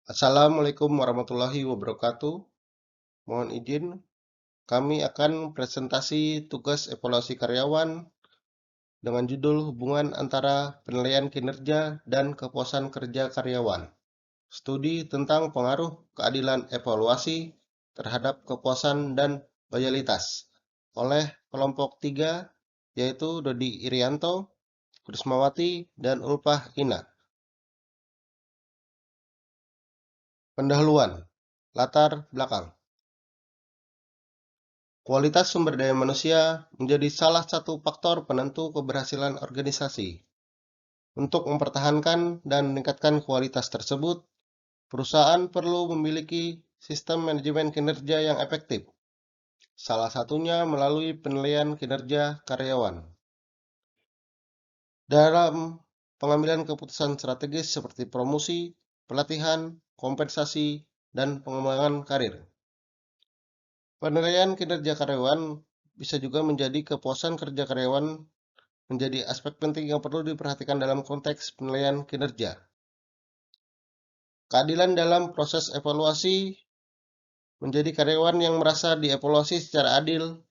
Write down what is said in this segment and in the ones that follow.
Assalamualaikum warahmatullahi wabarakatuh. Mohon izin, kami akan presentasi tugas evaluasi karyawan dengan judul hubungan antara penilaian kinerja dan kepuasan kerja karyawan. Studi tentang pengaruh keadilan evaluasi terhadap kepuasan dan loyalitas oleh kelompok 3, yaitu Dodi Irianto, Krismawati, dan Ulpah Ina. Pendahuluan, latar belakang. Kualitas sumber daya manusia menjadi salah satu faktor penentu keberhasilan organisasi. Untuk mempertahankan dan meningkatkan kualitas tersebut, perusahaan perlu memiliki sistem manajemen kinerja yang efektif, salah satunya melalui penilaian kinerja karyawan. Dalam pengambilan keputusan strategis seperti promosi, pelatihan, kompensasi, dan pengembangan karir. Penilaian kinerja karyawan bisa juga menjadi kepuasan kerja karyawan menjadi aspek penting yang perlu diperhatikan dalam konteks penilaian kinerja. Keadilan dalam proses evaluasi menjadi karyawan yang merasa dievaluasi secara adil,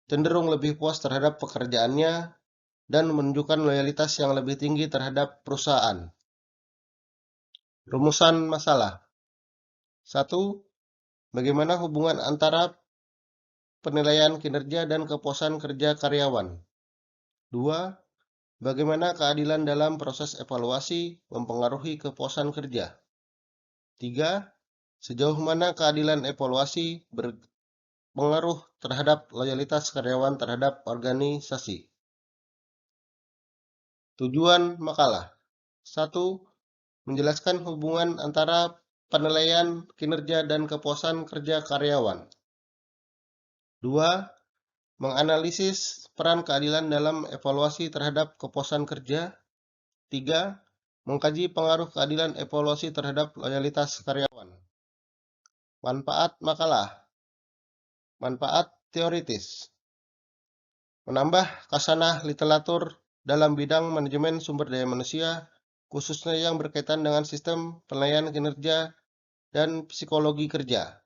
cenderung lebih puas terhadap pekerjaannya, dan menunjukkan loyalitas yang lebih tinggi terhadap perusahaan. Rumusan masalah. 1. Bagaimana hubungan antara penilaian kinerja dan kepuasan kerja karyawan? 2. Bagaimana keadilan dalam proses evaluasi mempengaruhi kepuasan kerja? 3. Sejauh mana keadilan evaluasi berpengaruh terhadap loyalitas karyawan terhadap organisasi? Tujuan makalah. 1. Menjelaskan hubungan antara penilaian kinerja dan kepuasan kerja karyawan. 2. Menganalisis peran keadilan dalam evaluasi terhadap kepuasan kerja. 3. Mengkaji pengaruh keadilan evaluasi terhadap loyalitas karyawan. Manfaat makalah. Manfaat teoritis. Menambah khasanah literatur dalam bidang manajemen sumber daya manusia, khususnya yang berkaitan dengan sistem penilaian kinerja dan psikologi kerja.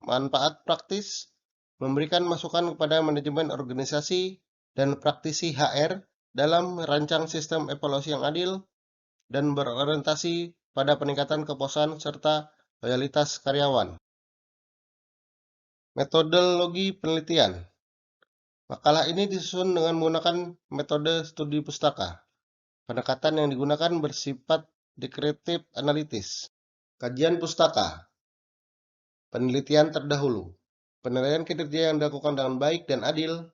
Manfaat praktis, memberikan masukan kepada manajemen organisasi dan praktisi HR dalam merancang sistem evaluasi yang adil dan berorientasi pada peningkatan kepuasan serta loyalitas karyawan. Metodologi penelitian. Makalah ini disusun dengan menggunakan metode studi pustaka. Pendekatan yang digunakan bersifat deskriptif analitis. Kajian pustaka. Penelitian terdahulu. Penilaian kinerja yang dilakukan dengan baik dan adil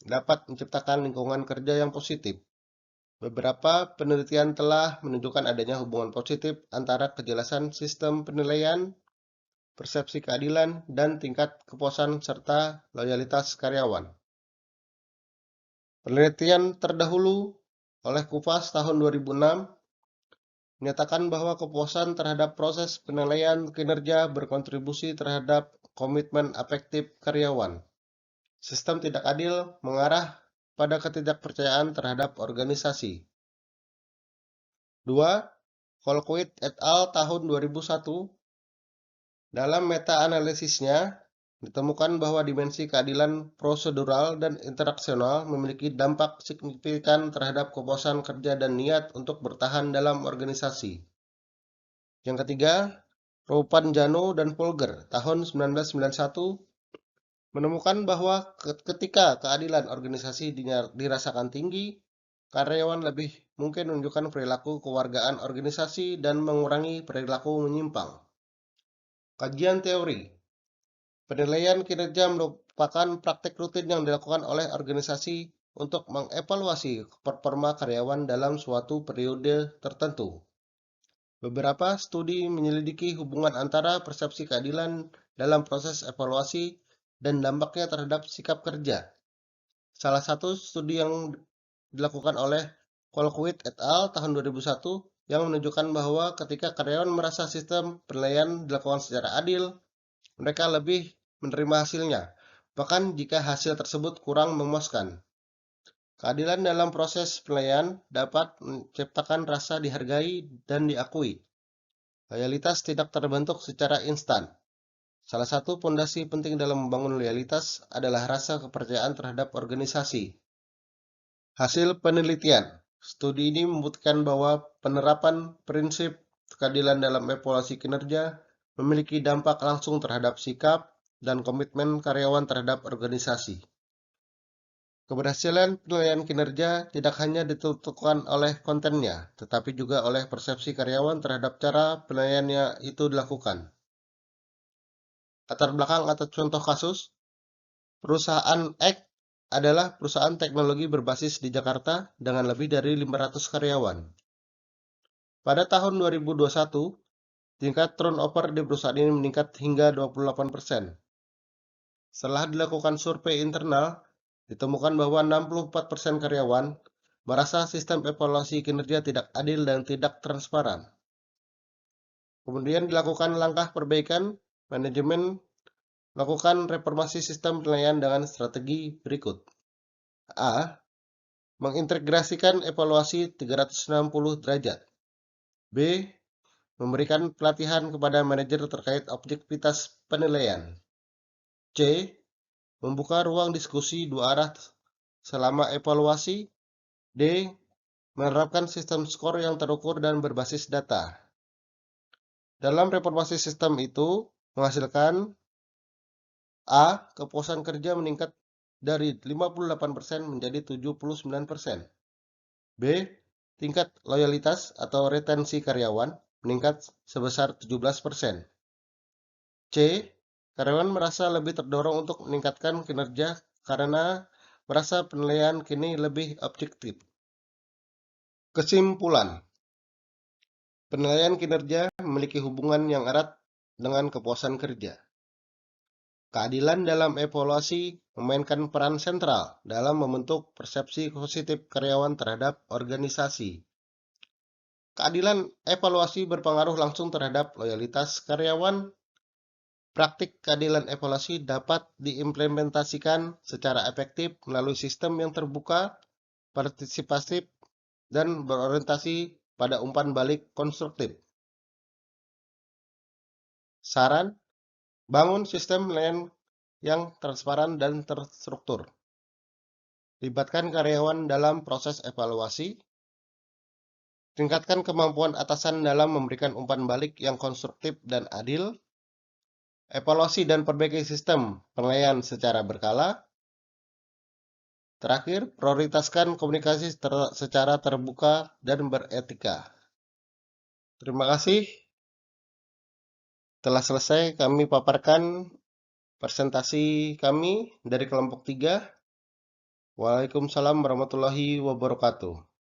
dapat menciptakan lingkungan kerja yang positif. Beberapa penelitian telah menunjukkan adanya hubungan positif antara kejelasan sistem penilaian, persepsi keadilan, dan tingkat kepuasan serta loyalitas karyawan. Penelitian terdahulu oleh Kufas tahun 2006 menyatakan bahwa kepuasan terhadap proses penilaian kinerja berkontribusi terhadap komitmen afektif karyawan. Sistem tidak adil mengarah pada ketidakpercayaan terhadap organisasi. 2. Colquitt et al. Tahun 2001 dalam meta-analisisnya ditemukan bahwa dimensi keadilan prosedural dan interaksional memiliki dampak signifikan terhadap kepuasan kerja dan niat untuk bertahan dalam organisasi. Yang ketiga, Roupanjano dan Polger tahun 1991 menemukan bahwa ketika keadilan organisasi dirasakan tinggi, karyawan lebih mungkin menunjukkan perilaku kewargaan organisasi dan mengurangi perilaku menyimpang. Kajian teori. Penilaian kinerja merupakan praktik rutin yang dilakukan oleh organisasi untuk mengevaluasi performa karyawan dalam suatu periode tertentu. Beberapa studi menyelidiki hubungan antara persepsi keadilan dalam proses evaluasi dan dampaknya terhadap sikap kerja. Salah satu studi yang dilakukan oleh Colquitt et al. Tahun 2001 yang menunjukkan bahwa ketika karyawan merasa sistem penilaian dilakukan secara adil, mereka lebih menerima hasilnya, bahkan jika hasil tersebut kurang memuaskan. Keadilan dalam proses penilaian dapat menciptakan rasa dihargai dan diakui. Loyalitas tidak terbentuk secara instan. Salah satu fondasi penting dalam membangun loyalitas adalah rasa kepercayaan terhadap organisasi. Hasil penelitian. Studi ini membuktikan bahwa penerapan prinsip keadilan dalam evaluasi kinerja memiliki dampak langsung terhadap sikap dan komitmen karyawan terhadap organisasi. Keberhasilan penilaian kinerja tidak hanya ditentukan oleh kontennya, tetapi juga oleh persepsi karyawan terhadap cara penilaiannya itu dilakukan. Latar belakang atau contoh kasus, perusahaan X adalah perusahaan teknologi berbasis di Jakarta dengan lebih dari 500 karyawan. Pada tahun 2021, tingkat turnover di perusahaan ini meningkat hingga 28%. Setelah dilakukan survei internal, ditemukan bahwa 64% karyawan merasa sistem evaluasi kinerja tidak adil dan tidak transparan. Kemudian dilakukan langkah perbaikan, manajemen melakukan reformasi sistem penilaian dengan strategi berikut. A. Mengintegrasikan evaluasi 360 derajat. B. Memberikan pelatihan kepada manajer terkait objektivitas penilaian. C. Membuka ruang diskusi dua arah selama evaluasi. D. Menerapkan sistem skor yang terukur dan berbasis data. Dalam reformasi sistem itu menghasilkan A. Kepuasan kerja meningkat dari 58% menjadi 79%. B. Tingkat loyalitas atau retensi karyawan meningkat sebesar 17%. C. Karyawan merasa lebih terdorong untuk meningkatkan kinerja karena merasa penilaian kini lebih objektif. Kesimpulan, penilaian kinerja memiliki hubungan yang erat dengan kepuasan kerja. Keadilan dalam evaluasi memainkan peran sentral dalam membentuk persepsi positif karyawan terhadap organisasi. Keadilan evaluasi berpengaruh langsung terhadap loyalitas karyawan. Praktik keadilan evaluasi dapat diimplementasikan secara efektif melalui sistem yang terbuka, partisipatif, dan berorientasi pada umpan balik konstruktif. Saran, bangun sistem penilaian yang transparan dan terstruktur. Libatkan karyawan dalam proses evaluasi. Tingkatkan kemampuan atasan dalam memberikan umpan balik yang konstruktif dan adil. Evaluasi dan perbaiki sistem penilaian secara berkala. Terakhir, prioritaskan komunikasi secara terbuka dan beretika. Terima kasih. Telah selesai kami paparkan presentasi kami dari kelompok 3. Waalaikumsalam warahmatullahi wabarakatuh.